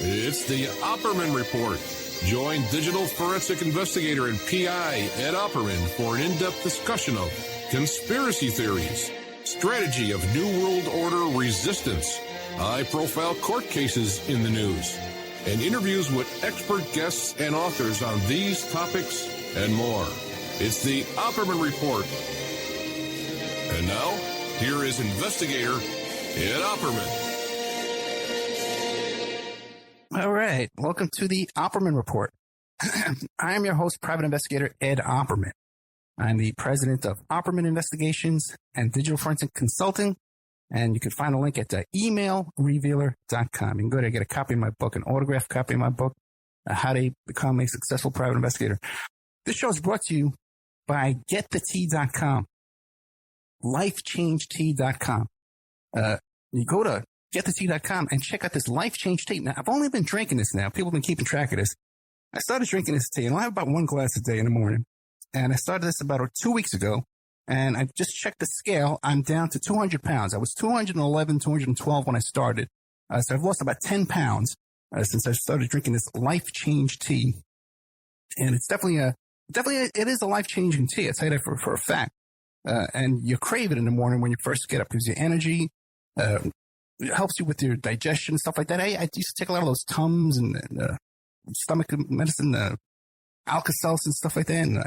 It's the Opperman Report. Join digital forensic investigator and PI Ed Opperman for an in-depth discussion of conspiracy theories, strategy of New World Order resistance, high-profile court cases in the news, and interviews with expert guests and authors on these topics and more. It's the Opperman Report. And now, here is investigator Ed Opperman. All right. Welcome to the Opperman Report. I am your host, private investigator Ed Opperman. I'm the president of Opperman Investigations and Digital Forensic Consulting. And you can find a link at emailrevealer.com. You can go there and get a copy of my book, an autographed copy of my book, How to Become a Successful Private Investigator. This show is brought to you by GetTheTea.com, LifeChangeTea.com. You go to GetTheTea.com and check out this Life Change tea. Now, I've only been drinking this now. People have been keeping track of this. I started drinking this tea, and I have about one glass a day in the morning. And I started this about 2 weeks ago, and I just checked the scale. I'm down to 200 pounds. I was 211, 212 when I started. So I've lost about 10 pounds since I started drinking this Life Change tea. And it's definitely it is a life-changing tea. I tell you that for a fact. And you crave it in the morning when you first get up. It gives you energy. It helps you with your digestion and stuff like that. I used to take a lot of those Tums and stomach medicine, Alka-Seltz and stuff like that, and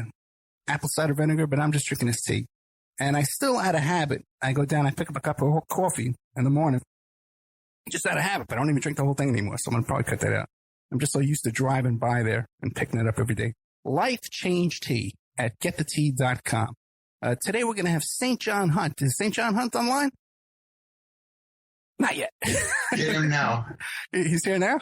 apple cider vinegar, but I'm just drinking this tea. And I still, out of habit, I go down, I pick up a cup of coffee in the morning, just out of habit, but I don't even drink the whole thing anymore, so I'm going to probably cut that out. I'm just so used to driving by there and picking it up every day. Life Change Tea at GetTheTea.com. Today we're going to have St. John Hunt. Is St. John Hunt online? Not yet. Get him now. He's here now?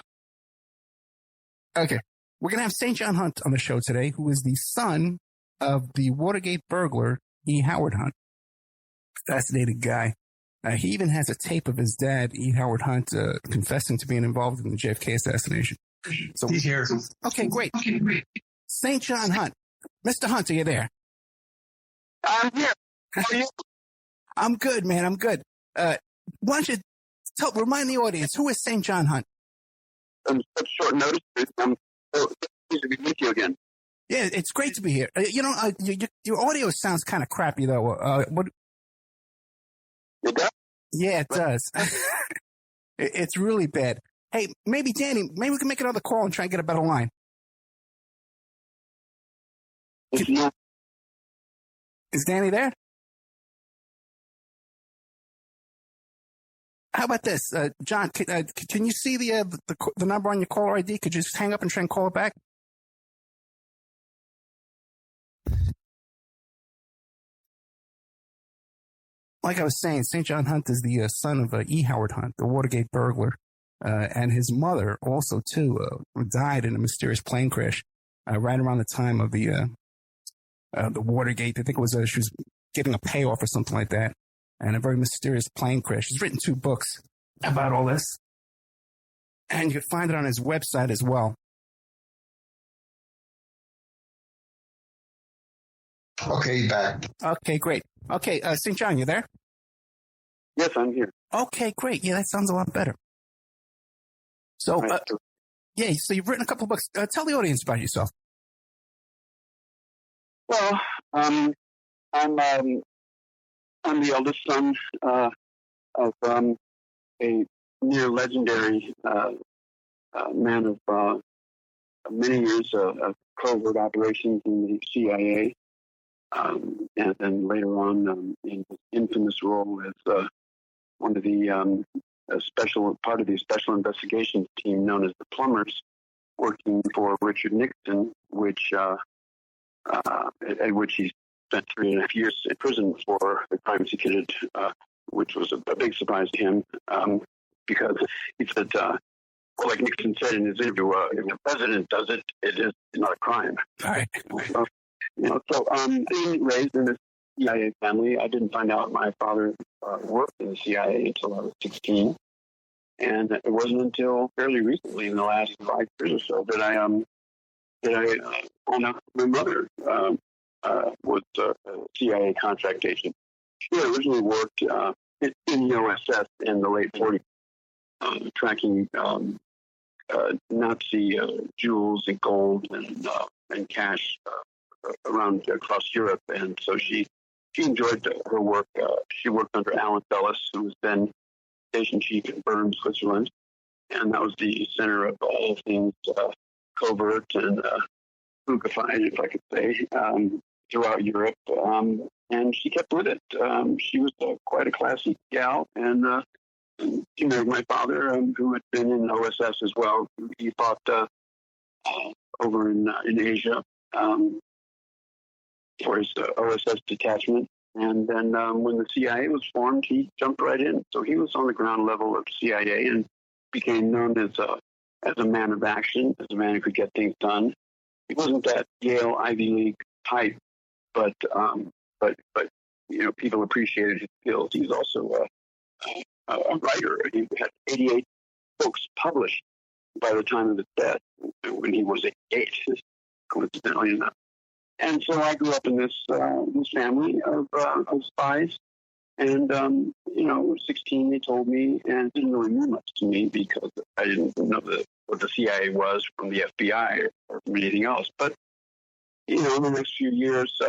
Okay. We're going to have St. John Hunt on the show today, who is the son of the Watergate burglar, E. Howard Hunt. Fascinating guy. He even has a tape of his dad, E. Howard Hunt, confessing to being involved in the JFK assassination. So, he's here. Okay, great. St. John Hunt. Mr. Hunt, are you there? I'm here. How are you? I'm good, man. I'm good. Why don't you remind the audience, who is St. John Hunt? Such short notice. I'm so pleased to be with you again. Yeah, it's great to be here. Your audio sounds kind of crappy, though. What? It does? Yeah, it does. It's really bad. Hey, maybe Danny, maybe we can make another call and try and get a better line. Is Danny there? How about this, John? Can you see the number on your caller ID? Could you just hang up and try and call it back? Like I was saying, St. John Hunt is the son of E. Howard Hunt, the Watergate burglar, and his mother also too died in a mysterious plane crash right around the time of the Watergate. I think it was she was getting a payoff or something like that. And a very mysterious plane crash. He's written 2 books about all this. And you can find it on his website as well. Okay, back. Okay, great. Okay, St. John, you there? Yes, I'm here. Okay, great. Yeah, that sounds a lot better. So, so you've written a couple of books. Tell the audience about yourself. Well, I'm the eldest son of a near legendary man of many years of covert operations in the CIA, and then later on in his infamous role as one of the part of the special investigations team known as the Plumbers, working for Richard Nixon, at which he spent 3.5 years in prison for the crimes he committed, which was a big surprise to him, because he said, like Nixon said in his interview, if the president does it, it is not a crime. Right. Being raised in a CIA family, I didn't find out my father worked in the CIA until I was 16. And it wasn't until fairly recently, in the last 5 years or so, that I found out my mother was a CIA contract agent. She originally worked in the OSS in the late 40s, tracking Nazi jewels and gold and cash around across Europe, and so she enjoyed her work. She worked under Alan Dulles, who was then station chief in Bern, Switzerland, and that was the center of all things covert and spookified, if I could say, throughout Europe. And she kept with it. She was quite a classy gal, and she married my father, who had been in OSS as well. He fought over in Asia for his OSS detachment. And then when the CIA was formed, he jumped right in. So he was on the ground level of CIA and became known as a man of action, as a man who could get things done. He wasn't that Yale Ivy League type, but people appreciated his skills. He was also a writer. He had 88 books published by the time of his death, when he was 8, coincidentally enough. And so I grew up in this family of spies. And, 16, they told me, and it didn't really mean much to me because I didn't know what the CIA was from the FBI or from anything else. But, in the next few years,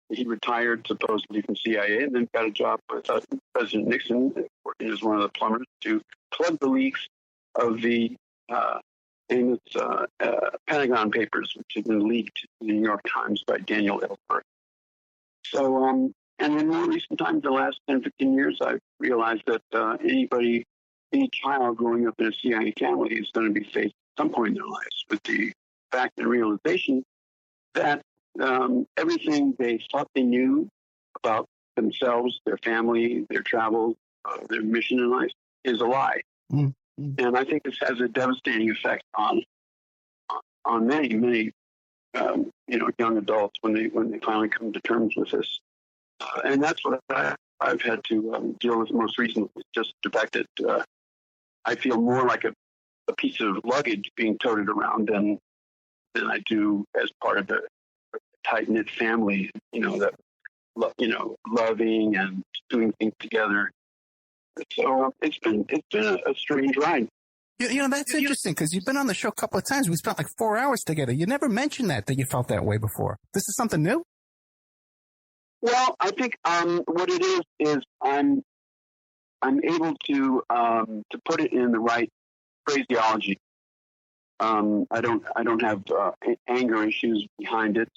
he retired supposedly from CIA and then got a job with President Nixon, working as one of the plumbers, to plug the leaks of the famous Pentagon Papers, which had been leaked in the New York Times by Daniel Ellsberg. So, and in more recent times, the last 10, 15 years, I've realized that any child growing up in a CIA family is going to be faced at some point in their lives with the fact and realization that everything they thought they knew about themselves, their family, their travels, their mission in life is a lie. Mm-hmm. And I think this has a devastating effect on many young adults when they finally come to terms with this. And that's what I've had to deal with most recently. Just the fact that I feel more like a piece of luggage being toted around than I do as part of the tight-knit family, that loving and doing things together. So it's been a strange ride. That's interesting because you've been on the show a couple of times. We spent like 4 hours together. You never mentioned that you felt that way before. This is something new? Well, I think what it is I'm able to put it in the right phraseology. I don't have anger issues behind it,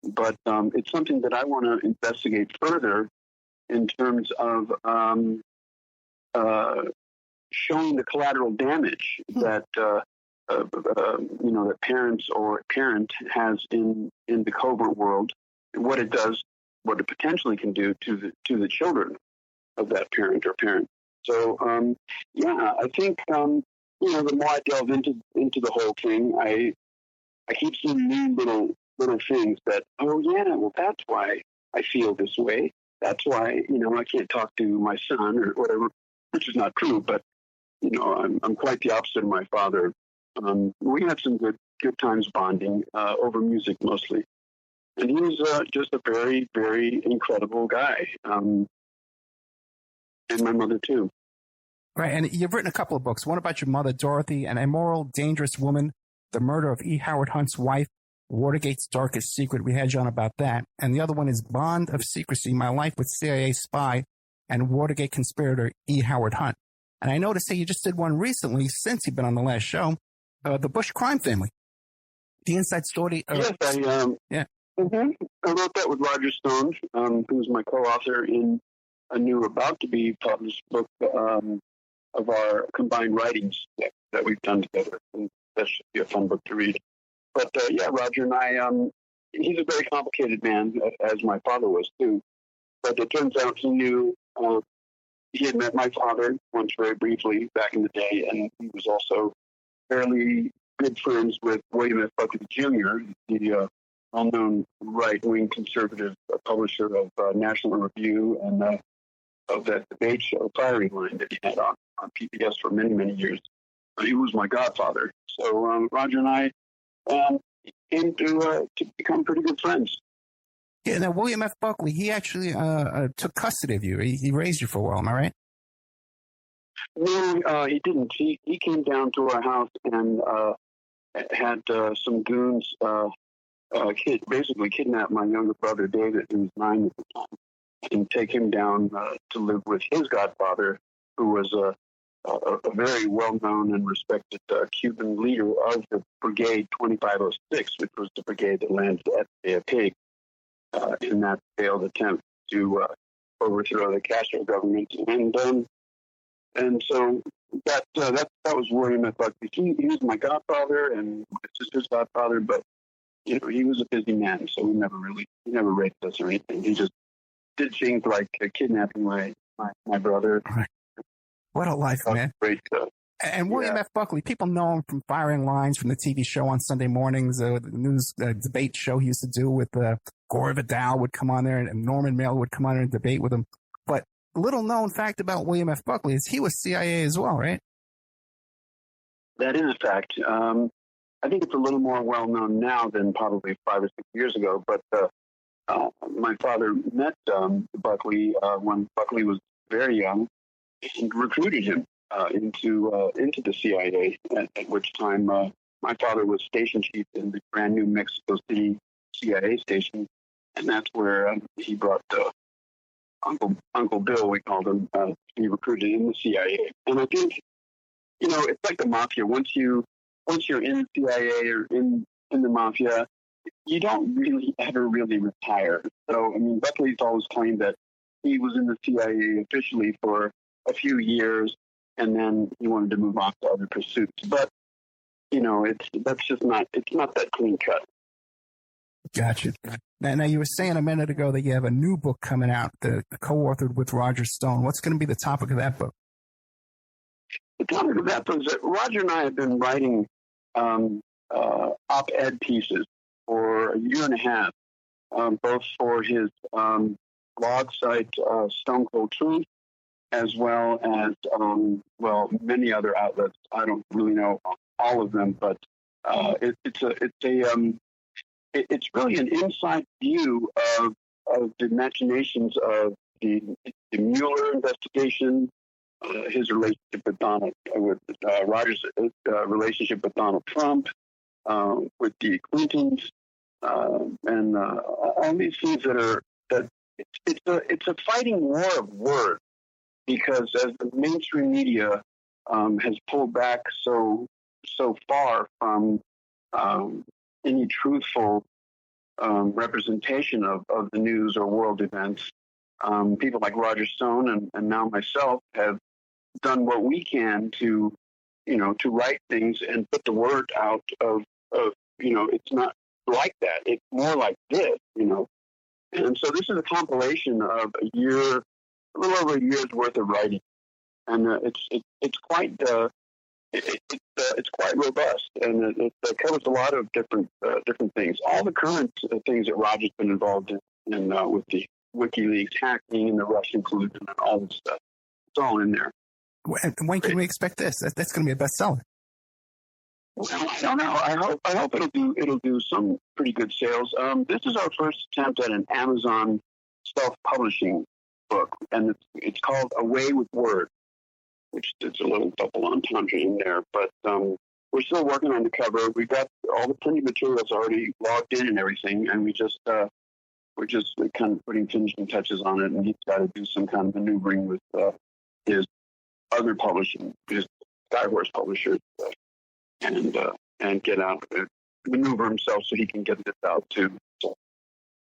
but it's something that I want to investigate further in terms of showing the collateral damage that that parents or parent has in the covert world, what it does, what it potentially can do to the children of that parent or parent. So I think the more I delve into the whole thing, I keep seeing new little things that, well, that's why I feel this way. That's why I can't talk to my son or whatever, which is not true, but I'm quite the opposite of my father. We had some good times bonding over music mostly, and he was just a very, very incredible guy, and my mother too. Right, and you've written a couple of books. One about your mother, Dorothy, An Immoral, Dangerous Woman, The Murder of E. Howard Hunt's Wife, Watergate's Darkest Secret. We had you on about that. And the other one is Bond of Secrecy, My Life with CIA Spy and Watergate Conspirator E. Howard Hunt. And I noticed that you just did one recently, since you've been on the last show, the Bush crime family. The inside story. Yes, yeah. Mm-hmm. I wrote that with Roger Stone, who's my co-author in a new, about to be published book of our combined writings that we've done together. And that should be a fun book to read. But Roger and I, he's a very complicated man, as my father was too. But it turns out he knew, he had met my father once very briefly back in the day, and he was also fairly good friends with William F. Buckley Jr., the well-known right-wing conservative publisher of National Review and of that debate show, Firing Line, that he had on PBS for many, many years. He was my godfather. So Roger and I came to become pretty good friends. Yeah, now William F. Buckley, he actually took custody of you. He raised you for a while, am I right? No, he didn't. He came down to our house and had some goons basically kidnap my younger brother David, who was 9 at the time, and take him down to live with his godfather, who was a very well-known and respected Cuban leader of the Brigade 2506, which was the brigade that landed at Bay Pig in that failed attempt to overthrow the Castro government. And so that was William F. Buckley. He was my godfather and my sister's godfather, but he was a busy man, so he never raped us or anything. He just did things like kidnapping my brother. Right. What a life, man. Great. And William F. Buckley, people know him from firing lines from the TV show on Sunday mornings, the news debate show he used to do with Gore Vidal would come on there and Norman Mailer would come on there and debate with him. But little known fact about William F. Buckley is he was CIA as well, right? That is a fact. I think it's a little more well known now than probably 5 or 6 years ago. But my father met Buckley when Buckley was very young and recruited him into the CIA. At which time my father was station chief in the brand new Mexico City CIA station, and that's where he brought Uncle Bill, we called him, to be recruited in the CIA. And I think it's like the mafia. Once you're in the CIA or in the mafia, you don't really ever really retire. So, I mean, Buckley's always claimed that he was in the CIA officially for a few years, and then he wanted to move off to other pursuits. But, it's not that clean cut. Gotcha. Now, you were saying a minute ago that you have a new book coming out, co-authored with Roger Stone. What's going to be the topic of that book? The topic of that book is that Roger and I have been writing op-ed pieces for a year and a half, both for his blog site, Stone Cold Truth, as well as, many other outlets. I don't really know all of them, but it's really an inside view of the machinations of the Mueller investigation, his relationship with Roger's relationship with Donald Trump, with the Clintons, and all these things it's a fighting war of words, because as the mainstream media has pulled back so far from any truthful representation of the news or world events, people like Roger Stone and now myself have done what we can to write things and put the word out of it's not like that. It's more like this, And so this is a compilation of a little over a year's worth of writing, and it's quite robust, and it covers a lot of different things. All the current things that Roger's been involved in with the WikiLeaks hacking and the Russian collusion and all this stuff. It's all in there. When can we expect this? That's going to be a bestseller. Well, I don't know. I hope it'll do some pretty good sales. This is our first attempt at an Amazon self-publishing book, and it's called Away with Words, which is a little double entendre in there. But we're still working on the cover. We've got all the printing materials already logged in and everything, and we're just kind of putting finishing touches on it. And he's got to do some kind of maneuvering with his other publishing, his Skyhorse publishers, and get out, maneuver himself so he can get this out too. So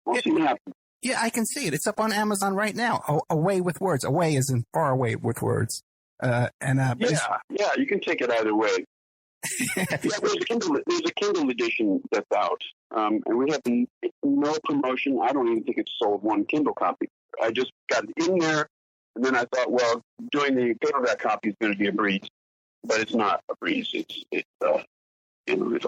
we'll see what happens. Yeah, I can see it. It's up on Amazon right now. Away with Words. Away is in far away with words. You can take it either way. There's a Kindle edition that's out, and we have no promotion. I don't even think it's sold one Kindle copy. I just got it in there, and then I thought, well, doing the paperback copy is going to be a breeze, but it's not a breeze. It's a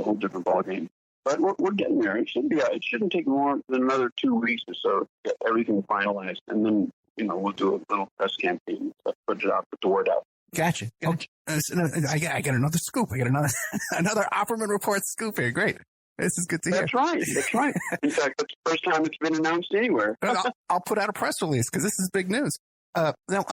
whole different ballgame. But we're getting there. It shouldn't take more than another 2 weeks or so to get everything finalized, and then we'll do a little press campaign, put it out, put the word out. Gotcha. Okay. I got another scoop. I got another Opperman Report scoop here. Great. This is good to hear. That's right. In fact, that's the first time it's been announced anywhere. I'll put out a press release because this is big news. Now,